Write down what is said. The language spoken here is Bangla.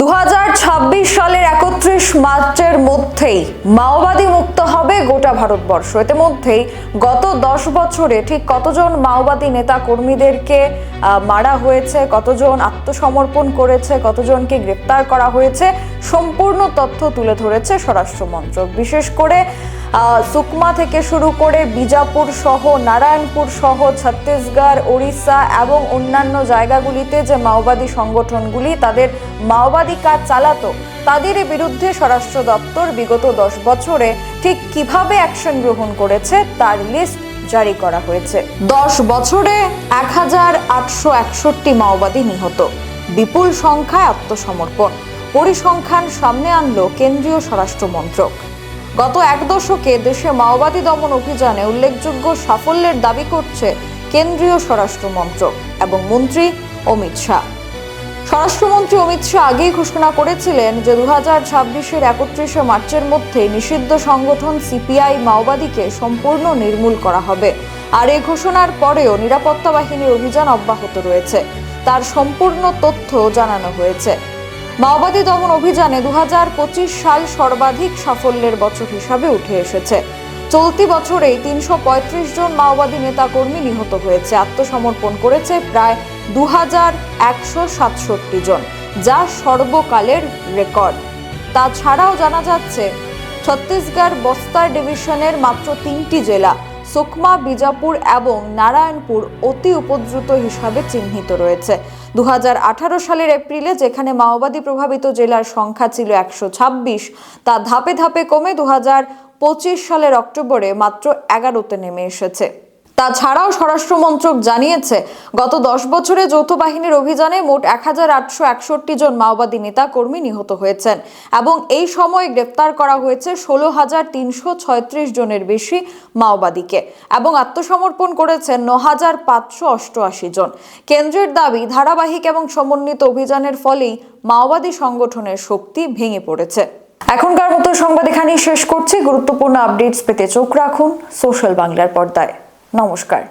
2026 সালের 31 মার্চের মধ্যেই মাওবাদী মুক্ত হবে গোটা ভারতবর্ষ। ইতিমধ্যেই গত 10 বছরে ঠিক কতজন মাওবাদী নেতা কর্মীদেরকে মারা হয়েছে, কতজন আত্মসমর্পণ করেছে, কতজনকে গ্রেপ্তার করা হয়েছে, সম্পূর্ণ তথ্য তুলে ধরেছে স্বরাষ্ট্র মন্ত্রক। বিশেষ করে সুকমা থেকে শুরু করে বিজাপুর সহ নারায়ণপুর সহ ছত্তিশগড়, ওড়িশা এবং অন্যান্য জায়গাগুলিতে যে মাওবাদী সংগঠনগুলি তাদের মাওবাদী কাজ চালাতো, তাদের বিরুদ্ধে স্বরাষ্ট্র দপ্তর বিগত 10 বছরে ঠিক কিভাবে অ্যাকশন গ্রহণ করেছে তার লিস্ট জারি করা হয়েছে। 10 বছরে 1861 মাওবাদী নিহত, বিপুল সংখ্যায় আত্মসমর্পণ, পরিসংখ্যান সামনে আনলো কেন্দ্রীয় স্বরাষ্ট্র মন্ত্রক। গত এক দশকে দেশে মাওবাদী দমন অভিযানে উল্লেখযোগ্য সাফল্যের দাবি করছে কেন্দ্রীয় স্বরাষ্ট্র মন্ত্রক এবং মন্ত্রী অমিত শাহ। স্বরাষ্ট্রমন্ত্রী অমিত শাহ আগেই ঘোষণা করেছিলেন যে 2026-এর 31 মার্চের মধ্যে নিষিদ্ধ সংগঠন সিপিআই মাওবাদীকে সম্পূর্ণ নির্মূল করা হবে। আর এই ঘোষণার পরেও নিরাপত্তা বাহিনীর অভিযান অব্যাহত রয়েছে, তার সম্পূর্ণ তথ্য জানানো হয়েছে। মাওবাদী দমন অভিযানে 2025 সাল সর্বাধিক সাফল্যের বছর হিসাবে উঠে এসেছে। চলতি বছরেই 335 জন মাওবাদী নেতাকর্মী নিহত হয়েছে, আত্মসমর্পণ করেছে প্রায় 2167 জন, যা সর্বকালের রেকর্ড। তাছাড়াও জানা যাচ্ছে ছত্তিশগড় বস্তার ডিভিশনের মাত্র 3টি জেলা সুকমা, বিজাপুর এবং নারায়ণপুর অতি উপদ্রুত হিসাবে চিহ্নিত রয়েছে। 2018 সালের এপ্রিলে যেখানে মাওবাদী প্রভাবিত জেলার সংখ্যা ছিল 126, তা ধাপে ধাপে কমে 2025 সালের অক্টোবরে মাত্র 11তে নেমে এসেছে। তাছাড়াও স্বরাষ্ট্র মন্ত্রক জানিয়েছে গত 10 বছরে যৌথ বাহিনীর অভিযানে মোট 1861 জন মাওবাদী নেতা কর্মী নিহত হয়েছেন এবং এই সময় গ্রেফতার করা হয়েছে 16,336 জনের বেশি মাওবাদীকে এবং আত্মসমর্পণ করেছেন 9,588 জন। কেন্দ্রের দাবি, ধারাবাহিক এবং সমন্বিত অভিযানের ফলেই মাওবাদী সংগঠনের শক্তি ভেঙে পড়েছে। এখনকার মতো সংবাদ এখানেই শেষ করছি। গুরুত্বপূর্ণ আপডেটস পেতে চোখ রাখুন সোশ্যাল বাংলার পর্দায়। নমস্কার।